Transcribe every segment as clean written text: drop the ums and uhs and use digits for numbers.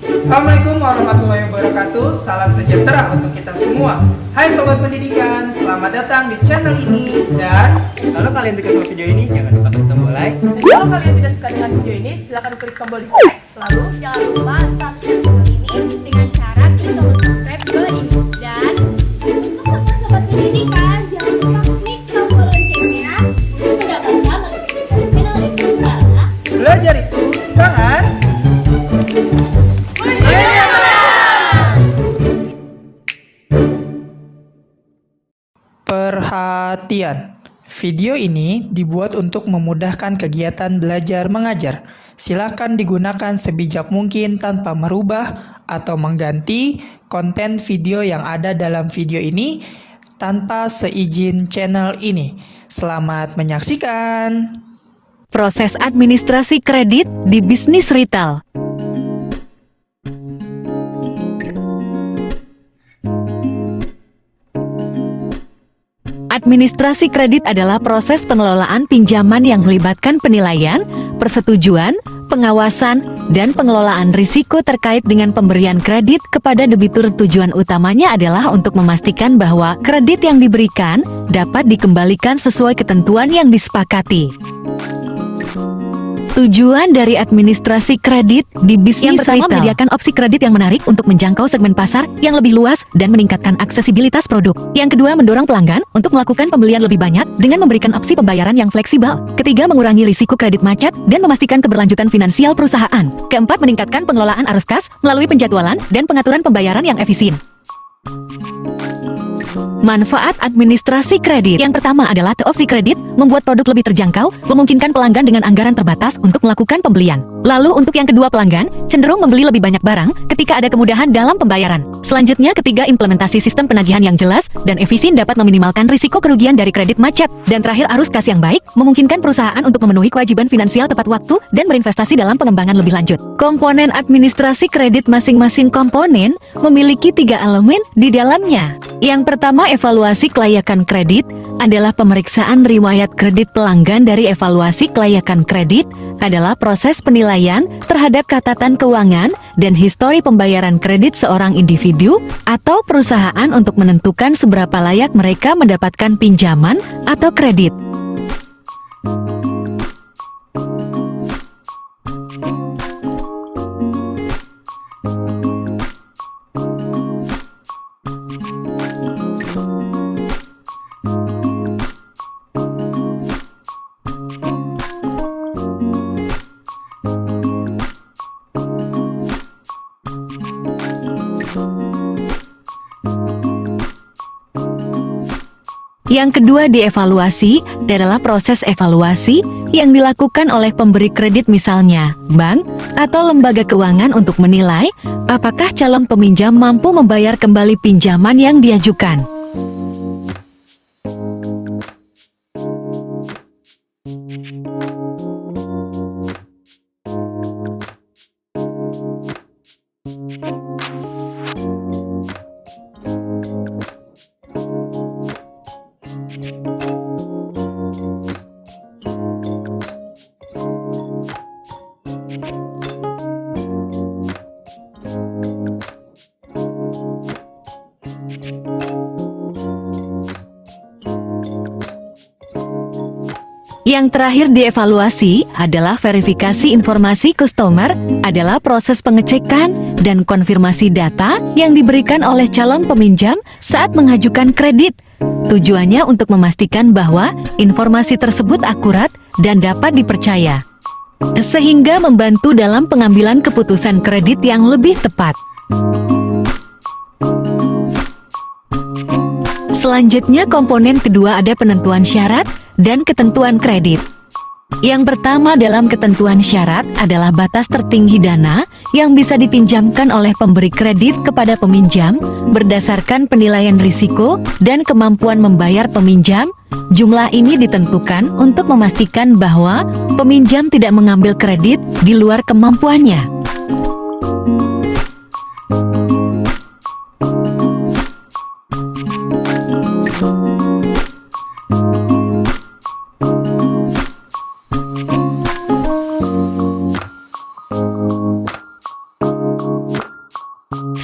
Assalamualaikum warahmatullahi wabarakatuh. Salam sejahtera untuk kita semua. Hai Sobat Pendidikan, selamat datang di channel ini. Dan kalau kalian suka sama video ini, jangan lupa klik tombol like. Dan kalau kalian tidak suka dengan video ini, silahkan klik tombol dislike. Lalu jangan lupa subscribe channel ini dengan cara klik tombol subscribe ke bawah ini. Dan untuk sobat pendidikan, jangan lupa klik tombol loncengnya untuk mendapatkan notifikasi channel ini terbaru. belajar itu sangat perhatian. Video ini dibuat untuk memudahkan kegiatan belajar mengajar. Silakan digunakan sebijak mungkin tanpa merubah atau mengganti konten video yang ada dalam video ini tanpa seizin channel ini. Selamat menyaksikan. Proses administrasi kredit di bisnis retail. Administrasi kredit adalah proses pengelolaan pinjaman yang melibatkan penilaian, persetujuan, pengawasan, dan pengelolaan risiko terkait dengan pemberian kredit kepada debitur. Tujuan utamanya adalah untuk memastikan bahwa kredit yang diberikan dapat dikembalikan sesuai ketentuan yang disepakati. Tujuan dari administrasi kredit di bisnis retail. Yang pertama, menyediakan opsi kredit yang menarik untuk menjangkau segmen pasar yang lebih luas dan meningkatkan aksesibilitas produk. Yang kedua, mendorong pelanggan untuk melakukan pembelian lebih banyak dengan memberikan opsi pembayaran yang fleksibel. Ketiga, mengurangi risiko kredit macet dan memastikan keberlanjutan finansial perusahaan. Keempat, meningkatkan pengelolaan arus kas melalui penjadwalan dan pengaturan pembayaran yang efisien. Manfaat administrasi kredit. Yang pertama adalah opsi kredit membuat produk lebih terjangkau, memungkinkan pelanggan dengan anggaran terbatas untuk melakukan pembelian. Lalu untuk yang kedua, pelanggan cenderung membeli lebih banyak barang ketika ada kemudahan dalam pembayaran. Selanjutnya, ketiga, implementasi sistem penagihan yang jelas dan efisien dapat meminimalkan risiko kerugian dari kredit macet. Dan terakhir, arus kas yang baik memungkinkan perusahaan untuk memenuhi kewajiban finansial tepat waktu dan berinvestasi dalam pengembangan lebih lanjut. Komponen administrasi kredit. Masing-masing komponen memiliki 3 elemen di dalamnya. Yang pertama, evaluasi kelayakan kredit adalah pemeriksaan riwayat kredit pelanggan. Dari evaluasi kelayakan kredit adalah proses penilaian terhadap catatan keuangan dan histori pembayaran kredit seorang individu atau perusahaan untuk menentukan seberapa layak mereka mendapatkan pinjaman atau kredit. Yang kedua, dievaluasi adalah proses evaluasi yang dilakukan oleh pemberi kredit, misalnya bank atau lembaga keuangan, untuk menilai apakah calon peminjam mampu membayar kembali pinjaman yang diajukan. Yang terakhir, dievaluasi adalah verifikasi informasi customer, adalah proses pengecekan dan konfirmasi data yang diberikan oleh calon peminjam saat mengajukan kredit. Tujuannya untuk memastikan bahwa informasi tersebut akurat dan dapat dipercaya, sehingga membantu dalam pengambilan keputusan kredit yang lebih tepat. Selanjutnya, komponen kedua ada penentuan syarat dan ketentuan kredit. Yang pertama, dalam ketentuan syarat adalah batas tertinggi dana yang bisa dipinjamkan oleh pemberi kredit kepada peminjam berdasarkan penilaian risiko dan kemampuan membayar peminjam. Jumlah ini ditentukan untuk memastikan bahwa peminjam tidak mengambil kredit di luar kemampuannya.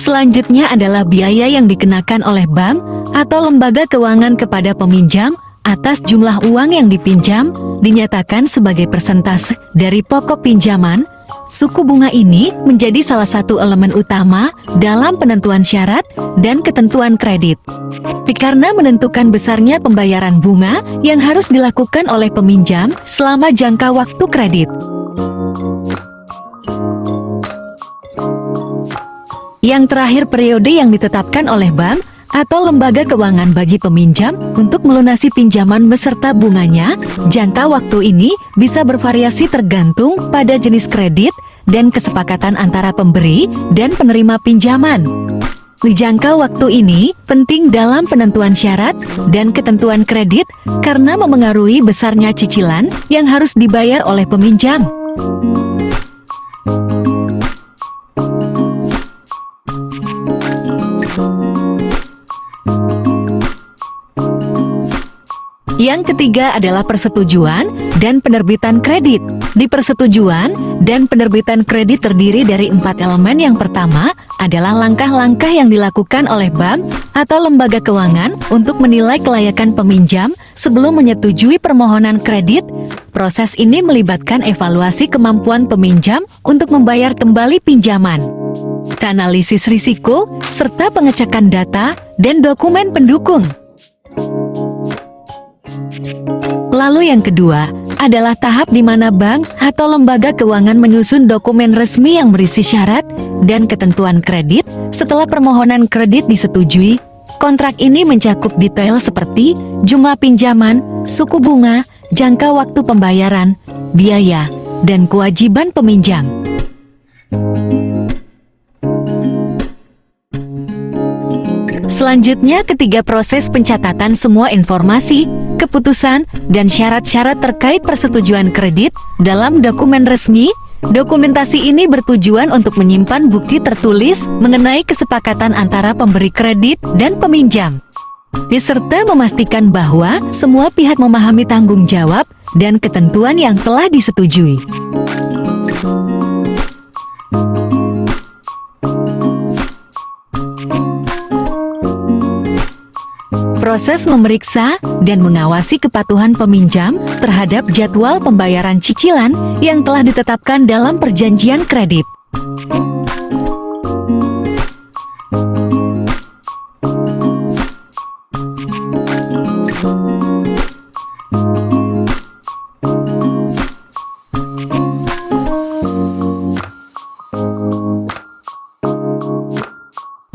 Selanjutnya adalah biaya yang dikenakan oleh bank atau lembaga keuangan kepada peminjam atas jumlah uang yang dipinjam, dinyatakan sebagai persentase dari pokok pinjaman. Suku bunga ini menjadi salah satu elemen utama dalam penentuan syarat dan ketentuan kredit. Karena menentukan besarnya pembayaran bunga yang harus dilakukan oleh peminjam selama jangka waktu kredit. Yang terakhir, periode yang ditetapkan oleh bank atau lembaga keuangan bagi peminjam untuk melunasi pinjaman beserta bunganya. Jangka waktu ini bisa bervariasi tergantung pada jenis kredit dan kesepakatan antara pemberi dan penerima pinjaman. Jangka waktu ini penting dalam penentuan syarat dan ketentuan kredit karena memengaruhi besarnya cicilan yang harus dibayar oleh peminjam. Yang ketiga adalah persetujuan dan penerbitan kredit. Di persetujuan dan penerbitan kredit terdiri dari 4 elemen. Yang pertama adalah langkah-langkah yang dilakukan oleh bank atau lembaga keuangan untuk menilai kelayakan peminjam sebelum menyetujui permohonan kredit. Proses ini melibatkan evaluasi kemampuan peminjam untuk membayar kembali pinjaman, analisis risiko, serta pengecekan data dan dokumen pendukung. Lalu yang kedua adalah tahap di mana bank atau lembaga keuangan menyusun dokumen resmi yang berisi syarat dan ketentuan kredit. Setelah permohonan kredit disetujui, kontrak ini mencakup detail seperti jumlah pinjaman, suku bunga, jangka waktu pembayaran, biaya, dan kewajiban peminjam. Selanjutnya, ketiga, proses pencatatan semua informasi, keputusan, dan syarat-syarat terkait persetujuan kredit dalam dokumen resmi. Dokumentasi ini bertujuan untuk menyimpan bukti tertulis mengenai kesepakatan antara pemberi kredit dan peminjam, serta memastikan bahwa semua pihak memahami tanggung jawab dan ketentuan yang telah disetujui. Proses memeriksa dan mengawasi kepatuhan peminjam terhadap jadwal pembayaran cicilan yang telah ditetapkan dalam perjanjian kredit.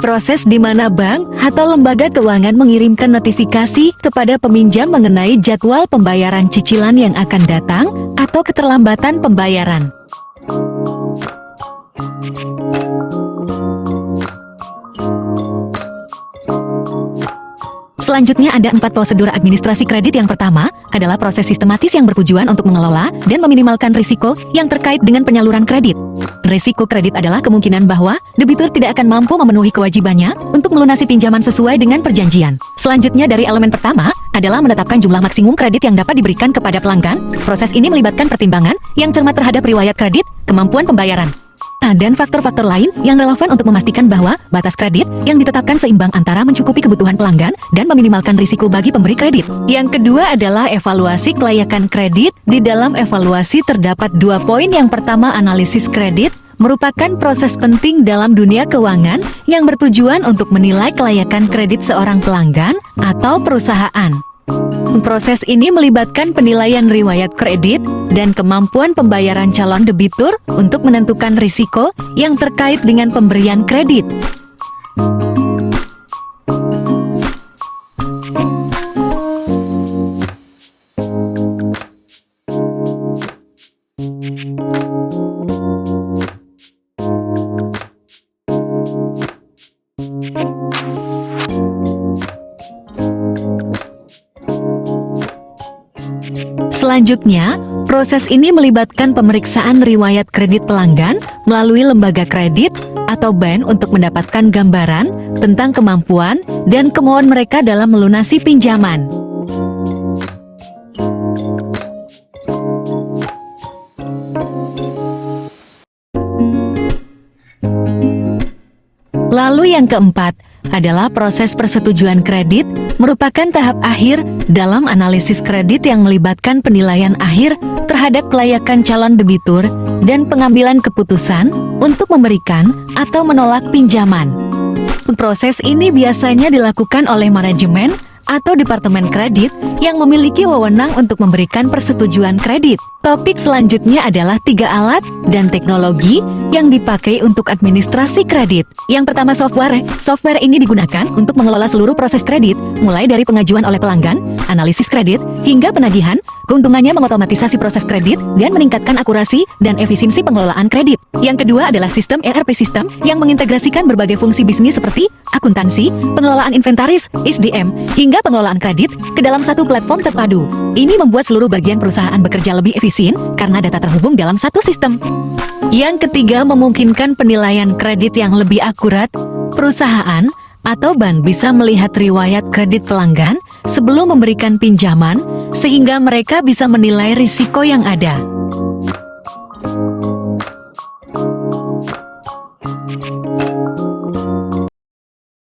Proses di mana bank atau lembaga keuangan mengirimkan notifikasi kepada peminjam mengenai jadwal pembayaran cicilan yang akan datang atau keterlambatan pembayaran. Selanjutnya ada 4 prosedur administrasi kredit. Yang pertama adalah proses sistematis yang bertujuan untuk mengelola dan meminimalkan risiko yang terkait dengan penyaluran kredit. Risiko kredit adalah kemungkinan bahwa debitur tidak akan mampu memenuhi kewajibannya untuk melunasi pinjaman sesuai dengan perjanjian. Selanjutnya, dari elemen pertama adalah menetapkan jumlah maksimum kredit yang dapat diberikan kepada pelanggan. Proses ini melibatkan pertimbangan yang cermat terhadap riwayat kredit, kemampuan pembayaran, dan faktor-faktor lain yang relevan untuk memastikan bahwa batas kredit yang ditetapkan seimbang antara mencukupi kebutuhan pelanggan dan meminimalkan risiko bagi pemberi kredit. Yang kedua adalah evaluasi kelayakan kredit. Di dalam evaluasi terdapat 2 poin. Yang pertama, analisis kredit merupakan proses penting dalam dunia keuangan yang bertujuan untuk menilai kelayakan kredit seorang pelanggan atau perusahaan. Proses ini melibatkan penilaian riwayat kredit dan kemampuan pembayaran calon debitur untuk menentukan risiko yang terkait dengan pemberian kredit. Selanjutnya, proses ini melibatkan pemeriksaan riwayat kredit pelanggan melalui lembaga kredit atau bank untuk mendapatkan gambaran tentang kemampuan dan kemauan mereka dalam melunasi pinjaman. Lalu yang keempat adalah proses persetujuan kredit, merupakan tahap akhir dalam analisis kredit yang melibatkan penilaian akhir terhadap kelayakan calon debitur dan pengambilan keputusan untuk memberikan atau menolak pinjaman. Proses ini biasanya dilakukan oleh manajemen atau departemen kredit yang memiliki wewenang untuk memberikan persetujuan kredit. Topik selanjutnya adalah 3 alat dan teknologi yang dipakai untuk administrasi kredit. Yang pertama software. Software ini digunakan untuk mengelola seluruh proses kredit, mulai dari pengajuan oleh pelanggan, analisis kredit, hingga penagihan. Keuntungannya mengotomatisasi proses kredit dan meningkatkan akurasi dan efisiensi pengelolaan kredit. Yang kedua adalah sistem ERP system yang mengintegrasikan berbagai fungsi bisnis seperti akuntansi, pengelolaan inventaris, SDM, hingga pengelolaan kredit ke dalam satu platform terpadu. Ini membuat seluruh bagian perusahaan bekerja lebih efisien karena data terhubung dalam satu sistem. Yang ketiga, memungkinkan penilaian kredit yang lebih akurat. Perusahaan atau bank bisa melihat riwayat kredit pelanggan sebelum memberikan pinjaman, sehingga mereka bisa menilai risiko yang ada.